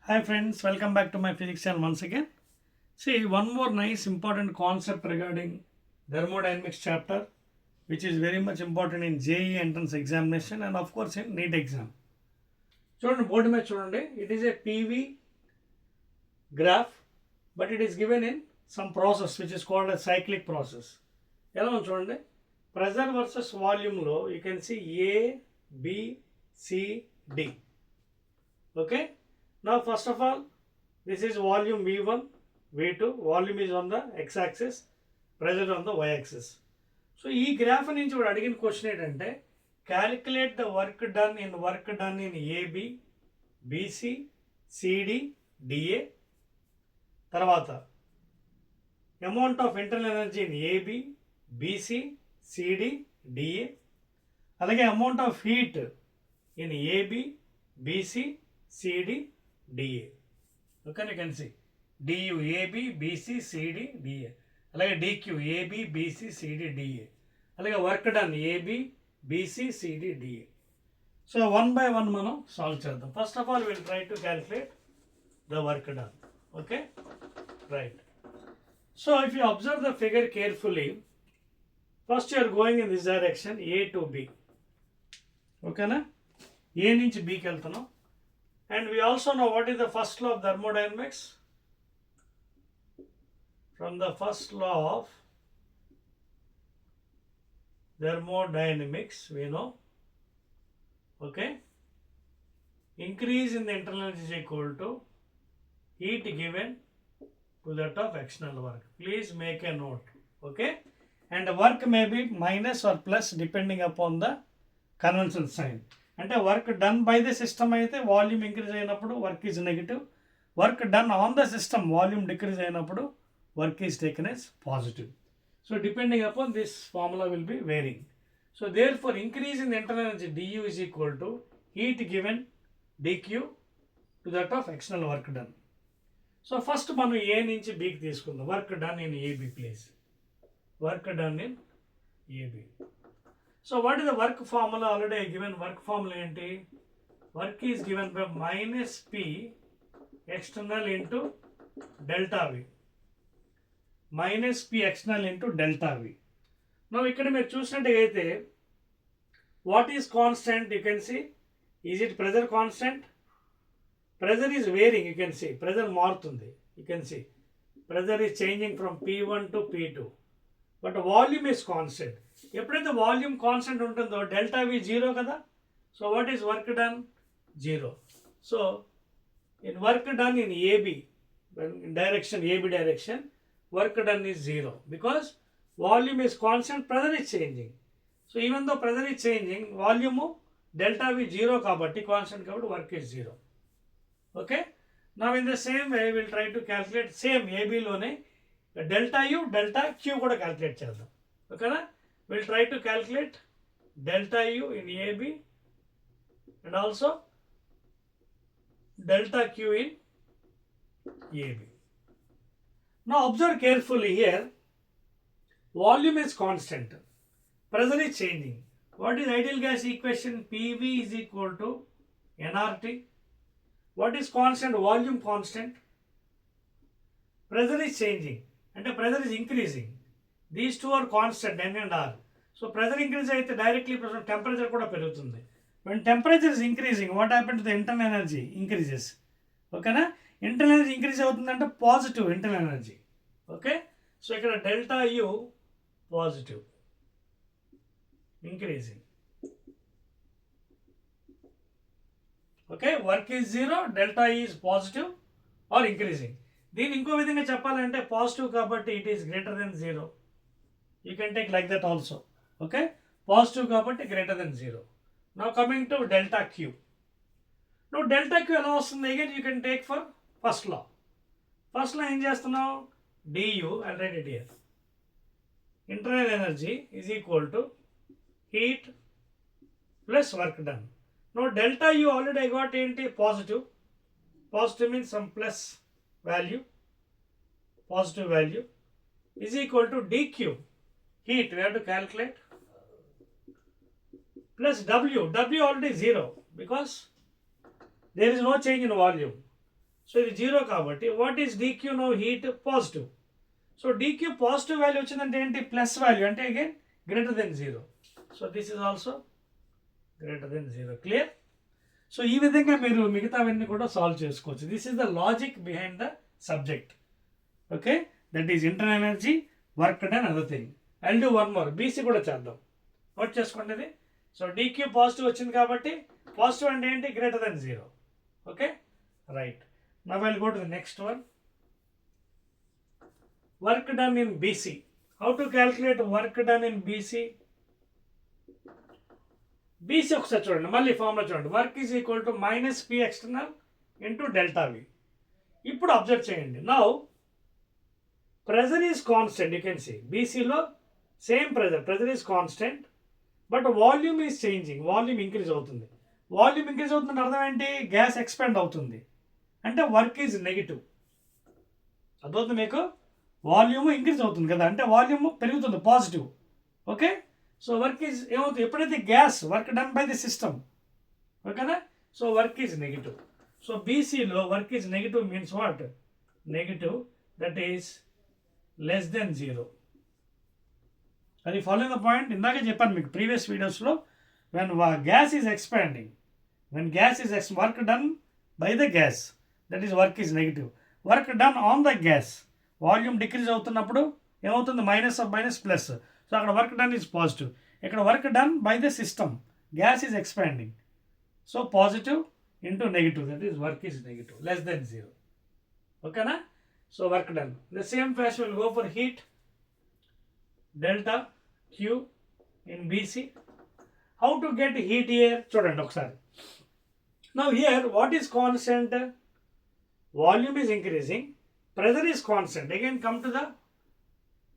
Hi friends, welcome back to my physics channel once again. See, one more nice important concept regarding thermodynamics chapter, which is very much important in JEE entrance examination and of course in NEET exam. చూడండి board మీద చూడండి, it is a PV graph, but it is given in some process which is called a cyclic process. ఎలా ఉంది చూడండి, pressure versus volume లో you can see A, B, C, D. Okay. Now first of all, this is volume V1, V2, volume is on the x-axis, pressure on the y-axis. So ఈ graph నుంచి వాడు అడిగిన question ఏంటంటే calculate the work done in AB, BC, CD, DA. తర్వాత amount of internal energy in AB, BC, CD, DA. అలాగే amount of heat in AB, BC, CD, DA. Okay, you can see DU AB, BC, CD, DA. అలాగే DQ AB, BC, CD, DA. అలాగే work done AB, BC, CD, DA. So one by one మనం solve చేద్దాం. First of all will try to calculate the work done. Okay, right. So if you observe the figure carefully, first you are going in this direction A to B. ఓకేనా, A నుంచి బికి వెళ్తున్నాం. And we also know what is the first law of thermodynamics. From the first law of thermodynamics, we know, okay, increase in the internal energy is equal to heat given to that of external work. Please make a note, okay, and the work may be minus or plus depending upon the conventional sign. అంటే work done by the system అయితే volume increase అయినప్పుడు work is negative, work done on the system volume decrease అయినప్పుడు work is taken as positive. So depending upon this formula will be varying. So therefore increase in internal energy DU is equal to heat given DQ to that of external work done. So first మనం A నుంచి బికి తీసుకుందాం. Work done in AB please. Work done in A B. So what is the work formula? Already given work formula enti, work is given by minus P external into delta V. Minus P external into delta V. Now ikkada meer chusinattaithe what is constant? You can see, is it pressure constant? Pressure is varying, you can see pressure maarutundi. You can see pressure is changing from P1 to P2, but volume is constant. ఎప్పుడైతే volume constant ఉంటుందో delta V zero కదా. So what is work done? Zero. So in work done in AB direction, AB direction, work done is zero because volume is constant, pressure is changing. So even though pressure is changing, volume delta V zero కాబట్టి constant కాబట్టి work is zero. Okay, now in the same way will try to calculate same ఏబిలోనే delta U, delta Q కూడా calculate చేద్దాం. ఓకేనా, we'll try to calculate delta U in AB and also delta Q in AB. Now observe carefully here, volume is constant, pressure is changing. What is ideal gas equation? PV is equal to nRT. What is constant? Volume constant, pressure is changing and the pressure is increasing. These two are constant, N and R. So pressure increase అయితే directly temperature కూడా పెరుగుతుంది. When temperature is increasing, what happens to the internal energy? Increases. ఓకేనా, internal energy increase అవుతుందంటే positive internal energy. Okay, so ఇక్కడ delta U positive, increasing. Okay, work is zero, delta is positive or increasing. దీన్ని ఇంకో విధంగా చెప్పాలంటే positive కాబట్టి it is greater than zero. You can take like that also. Okay, positive kabatti greater than 0. Now coming to delta Q. Now delta Q ఎలా వస్తుంది? Again you can take for first law. First law ఏం చేస్తున్నావు? du, I'll write it here. Internal energy is equal to heat plus work done. Now delta U already I got ఏంటి? Positive. Positive means some plus value, positive value, is equal to dq. Heat we have to calculate plus W already 0 because there is no change in volume. So ఇది 0 కాబట్టి what is dq no heat positive. So dq positive value వచ్చిందంటే ఏంటి, plus value అంటే again greater than 0. So this is also greater than 0. Clear? So ఈ విధంగా మీరు మిగతావన్నీ కూడా సాల్వ్ చేసుకోవచ్చు. This is the logic behind the subject. Okay, that is internal energy, work done, other thing. I'll do one more, BC కూడా చేద్దాం. Note చేసుకోండి ఇది. సో dq పాజిటివ్ వచ్చింది కాబట్టి పాజిటివ్ అంటే ఏంటి, greater than 0. Okay, right. Now I'll go to the next one. Work done in BC. How to calculate work done in BC? BC ఒకసారి చూడండి, మళ్ళీ ఫార్ములా చూడండి. Work is equal to minus P external into delta V. ఇప్పుడు observe చేయండి. Now pressure is constant. You can see BCలో same pressure is constant, but volume is changing. Volume increase అవుతుంది. Volume increase అవుతుందంటే అర్థం ఏంటి, gas expand అవుతుంది అంటే work is negative. అర్థమవుతుంది మీకు? వాల్యూమ్ ఇంక్రీజ్ అవుతుంది కదా, అంటే వాల్యూమ్ పెరుగుతుంది, positive. Okay, so work is ఏమవుతుంది, ఎప్పుడైతే gas work done by the system, ఓకేనా, so work is negative. So BCలో work is negative means what, negative, that is less than 0. అది ఫాలోయింగ్ ద పాయింట్ ఇందాకే చెప్పాను మీకు ప్రీవియస్ వీడియోస్లో. When gas is expanding, when gas is work done by the gas, that is work is negative. Work done on the gas, volume decrease అవుతున్నప్పుడు ఏమవుతుంది, minus of minus plus. So అక్కడ work done is positive. ఇక్కడ work done by the system, gas is expanding, so positive into negative, that is work is negative, less than 0. ఓకేనా? So work done. The same fashion will go for heat. Delta Q in BC. How to get heat here? చూడండి ఒకసారి. Now here what is constant? Volume is increasing, pressure is constant. Again come to the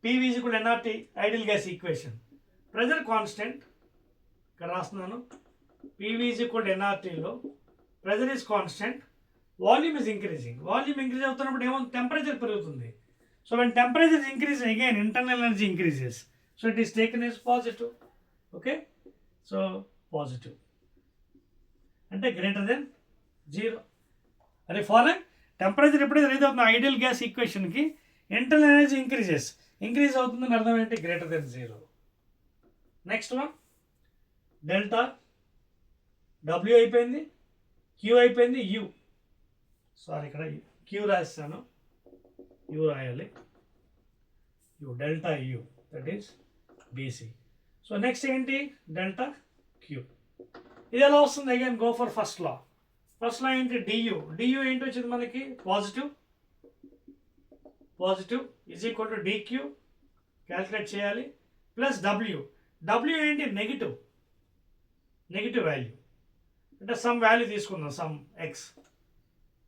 PV is equal to nRT, ideal gas equation. Pressure constant, ఇక్కడ రాస్తున్నాను. PV is equal to nRTలో pressure is constant, volume is increasing. Volume increase అవుతున్నప్పుడు ఏమవుతుంది, temperature పెరుగుతుంది. So when temperature is increasing, again internal energy increases. So it is taken as positive. Okay, so positive అంటే greater than 0. అదే following temperature ఎప్పుడైతే rise అవుతుందో ideal gas ఈక్వేషన్కి internal energy increase అవుతుందని అర్థం ఏంటి, greater than 0. Next one delta, W అయిపోయింది, Q అయిపోయింది, U. సారీ ఇక్కడ Q రాస్తాను, U రాయాలి, U, డెల్టా U, that is BC. So next ఏంటి, డెల్టా Q. ఇది ఎలా వస్తుంది, again go for first law. First law ఏంటి, DU ఏంటి వచ్చింది మనకి, positive is equal to DQ calculate చేయాలి, ప్లస్ W ఏంటి, నెగిటివ్ వాల్యూ, అంటే సమ్ వాల్యూ తీసుకుందాం, సమ్ X,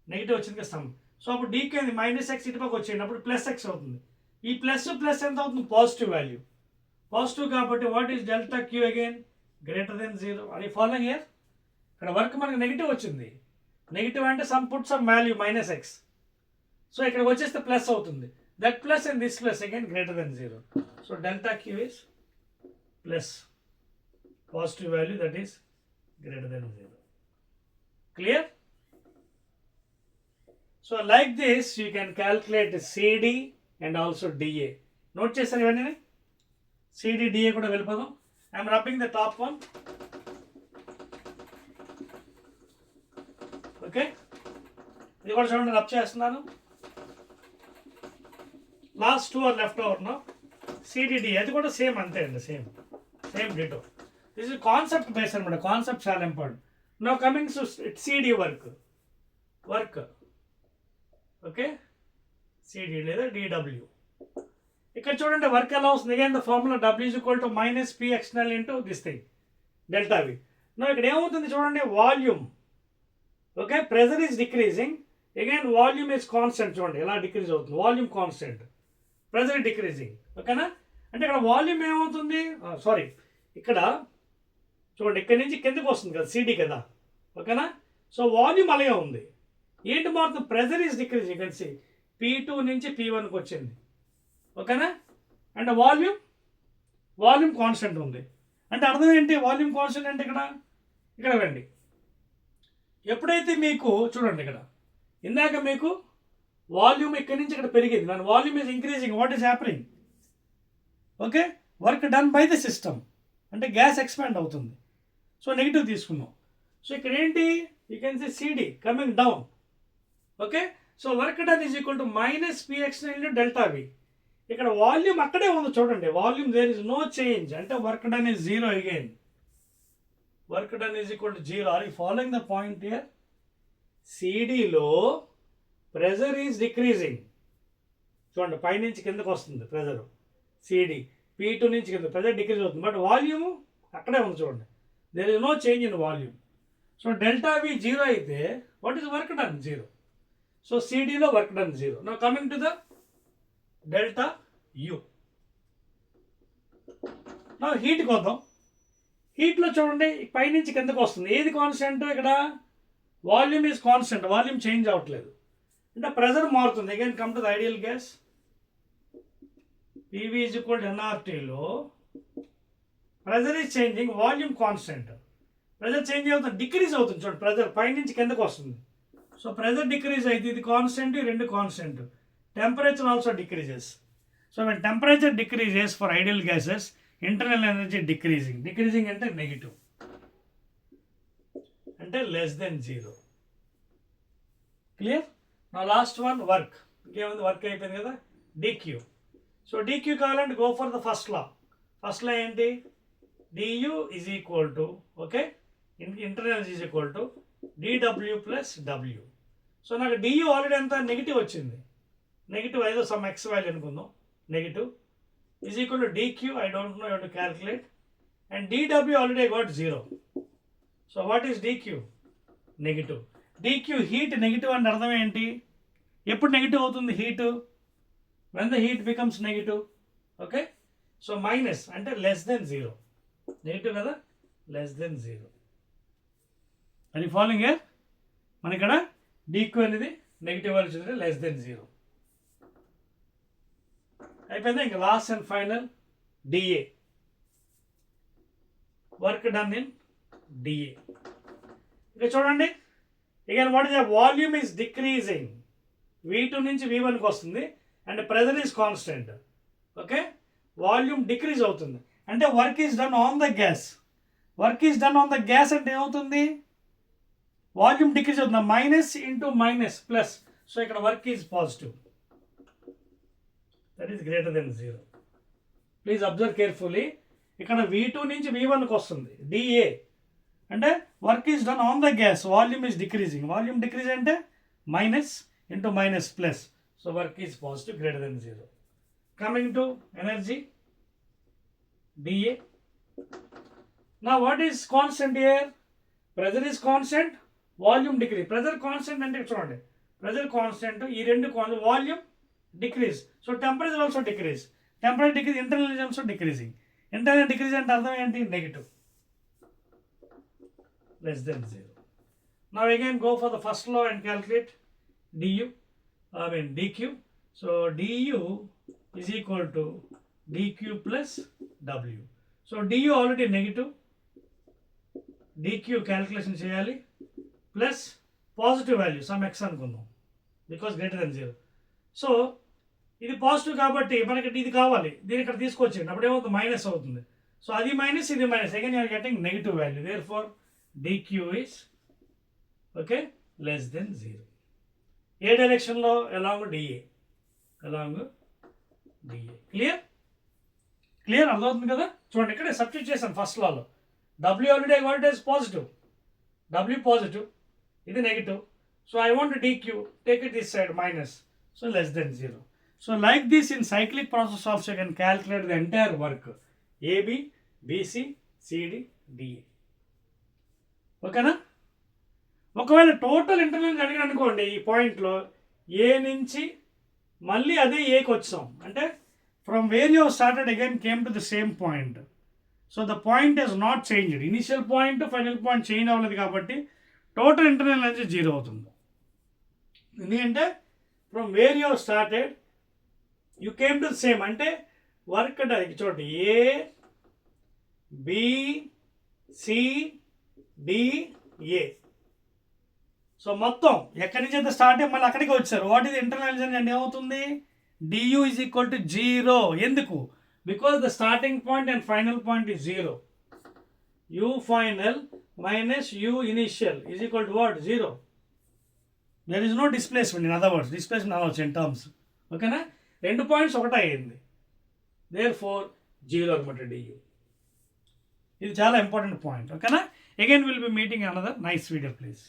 నెగిటివ్ వచ్చింది కదా సమ్. సో అప్పుడు DQ అనేది మైనస్ X ఇటుపక్క వచ్చేయండి, అప్పుడు ప్లస్ X అవుతుంది. ఈ ప్లస్ ఎంత అవుతుంది, పాజిటివ్ వాల్యూ, పాజిటివ్ కాబట్టి what is delta Q again greater than 0. అది ఫాలోయింగ్ ఇయర్ ఇక్కడ వర్క్ మనకి నెగిటివ్ వచ్చింది, నెగిటివ్ అంటే some value minus X. So ఇక్కడికి వచ్చేస్తే ప్లస్ అవుతుంది, that plus and this plus again greater than 0. So delta Q is plus positive value, that is greater than 0. Clear? So like this you can calculate CD and also DA. Note చేస్తారు ఇవన్నీ, CD DA కూడా వెళ్ళిపోదాం. I'm rubbing the top one. Okay, ఇది కూడా చూడండి, rub చేస్తున్నాను. Last 2 are left over no. CD DA అది కూడా సేమ్ అంతే అండి, same ditto. This is concept base అనమాట, కాన్సెప్ట్ చాలా important. No coming to CD work. Okay, CD లేదా DW. ఇక్కడ చూడండి వర్క్ ఎలా వస్తుంది, again the formula W is equal to minus P external into this thing delta V. No ఇక్కడ ఏమవుతుంది చూడండి, volume, okay, pressure is decreasing, again volume is constant. చూడండి ఎలా డిక్రీజ్ అవుతుంది, వాల్యూమ్ కాన్స్టెంట్, ప్రెజర్ డిక్రీజింగ్. ఓకేనా, అంటే ఇక్కడ వాల్యూమ్ ఏమవుతుంది, సారీ ఇక్కడ చూడండి ఇక్కడ నుంచి కిందకు వస్తుంది కదా, CD కదా, ఓకేనా. సో వాల్యూమ్ అలాగే ఉంది, ఏంటి మారుతుంది, ప్రెజర్ ఈజ్ డిక్రీజింగ్, కలిసి P2 నుంచి P1కి వచ్చింది, ఓకేనా. అండ్ వాల్యూమ్ కాన్స్టెంట్ ఉంది, అంటే అర్థం ఏంటి, వాల్యూమ్ కాన్స్టెంట్ అంటే ఇక్కడ రండి, ఎప్పుడైతే మీకు చూడండి ఇక్కడ ఇందాక మీకు వాల్యూమ్ ఇక్కడి నుంచి ఇక్కడ పెరిగింది, మన volume is increasing. What is happening? Okay, work done by the system అంటే గ్యాస్ ఎక్స్పాండ్ అవుతుంది. సో నెగిటివ్ తీసుకున్నాం. సో ఇక్కడ ఏంటి, you can see CD coming down. Okay, so work done is equal to minus PX into delta V. ఇక్కడ volume అక్కడే ఉంది చూడండి, volume there is no change, అంటే work done is zero again. Work done is equal to zero. Are you following the point here? సిడిలో pressure is decreasing. చూడండి పైనుంచి కిందకు వస్తుంది ప్రెజర్, సిడి P2 నుంచి కింద ప్రెజర్ డిక్రీజ్ అవుతుంది, బట్ వాల్యూమ్ అక్కడే ఉంది చూడండి, there is no change in volume. So delta V zero అయితే what is work done? Zero. So సిడిలో work done zero. Now coming to the delta U. నా హీట్కి వద్దాం. హీట్లో చూడండి పైనుంచి కిందకు వస్తుంది, ఏది కాన్స్టెంట్? ఇక్కడ volume is constant, volume change అవ్వట్లేదు, అంటే ప్రెజర్ మారుతుంది. Again come to the ideal gas. PV is equal to nRT లో pressure is changing, volume constant. Pressure change అవుతుంది, డిక్రీజ్ అవుతుంది చూడండి, ప్రెజర్ పైనుంచి కిందకు వస్తుంది. సో ప్రెజర్ డిక్రీజ్ అయితే ఇది కాన్స్టెంట్, ఈ రెండు constant. Temperature also decreases. So when temperature decreases for ideal gases, internal energy decreasing. Decreasing అంటే నెగిటివ్, అంటే లెస్ దెన్ జీరో. క్లియర్? నా లాస్ట్ వన్ వర్క్. ఇంకేముంది, వర్క్ అయిపోయింది కదా, డిక్యూ. సో డిక్యూ కావాలంటే go for the first law. First law ఏంటి? DU is equal to, okay, internal is equal to DW plus W. So నాకు DU already ఎంత negative వచ్చింది, negative ఏదో some X value అనుకుందాం, negative is equal to DQ. I don't know, you to calculate. And DW already I got zero. So what is DQ? Negative. DQ heat negative అంటే అర్థం ఏంటి? ఎప్పుడు negative అవుతుంది heat? when the heat becomes negative. Okay, so minus అంటే less than 0. Negative కదా, less than 0. అది following year మన ఇక్కడ డిక్యూ అనేది నెగిటివ్ వాల్యూ చూస్తే less than 0 అయిపోయింది. ఇంకా last and final DA, work done in DA. ఇక చూడండి, again what is the volume is decreasing, V2 నుంచి V1కి వస్తుంది, and pressure is constant. Okay, volume decrease అవుతుంది, అంటే work is done on the gas. Work is done on the gas అంటే ఏమవుతుంది? Volume decrease అవుతుంది, minus into minus plus. So ఇక్కడ work is positive, that is greater than 0. Please observe carefully. ఇక్కడ V2 నుంచి V1కి వస్తుంది డిఏ, అంటే work is done on the gas, volume is decreasing. Volume decrease అంటే minus into minus plus. So work is positive, greater than 0. Coming to energy, dA. Now what is constant here? Pressure is constant, volume decrease. Pressure constant అంటే చూడండి, pressure constant, ఈ రెండు constant, volume decrease. So temperature also decrease. Temperature decrease, internal is also decreasing. Internal decrease అంటే అర్థం ఏంటి? Negative, less than 0. Now again go for the first law and calculate du. dq. So du is equal to dq plus w. So du already negative, dq calculation చేయాలి, plus positive value some X అనుకుందాం, because greater than 0. So ఇది positive కాబట్టి మనకి ఇది కావాలి, దీని ఇక్కడ తీసుకొచ్చింది, అప్పుడు ఏమవుతుంది? మైనస్ అవుతుంది. సో అది మైనస్, ఇది minus, again you're getting negative value. Therefore dq is okay less than 0. ఏ డైరెక్షన్లో? Along DA, along DA. Clear? Clear అర్థమవుతుంది కదా? చూడండి ఇక్కడే సబ్స్టిట్యూట్ చేశాను ఫస్ట్ లాలో. W already I want is positive, W positive, ఇది negative. So I want DQ, take it this side minus, so less than 0. So like this in cyclic process also you can calculate the entire work, AB, BC, CD, DA. ఓకేనా? ఒకవేళ total internal అడిగిన అనుకోండి, ఈ పాయింట్లో ఏ నుంచి మళ్ళీ అదే ఏకి వచ్చాం, అంటే from where you started again came to the same point. So the point is not changed, initial point final point change అవ్వలేదు కాబట్టి టోటల్ ఇంటర్నల్ ఎనర్జీ 0 అవుతుంది. ఎందుకంటే from where you started you came to the same, అంటే work అంటే చూడండి A B C D A. So మొత్తం ఎక్కడి నుంచి అయితే స్టార్ట్ అయ్యి మళ్ళీ అక్కడికి వచ్చారు. వాట్ ఈజ్ ఇంటర్నలైజేషన్ అంటే ఏమవుతుంది? du is equal to 0. ఎందుకు? Because the starting point and final point is 0. u final minus u initial is equal to what? 0. There is no displacement, in other words. Displacement అనవచ్చు in terms. ఓకేనా? 2 points ఒకటే అయ్యింది. Therefore 0 అనమాట du. ఇది చాలా important point. ఓకేనా? Again we'll be meeting another nice video, please.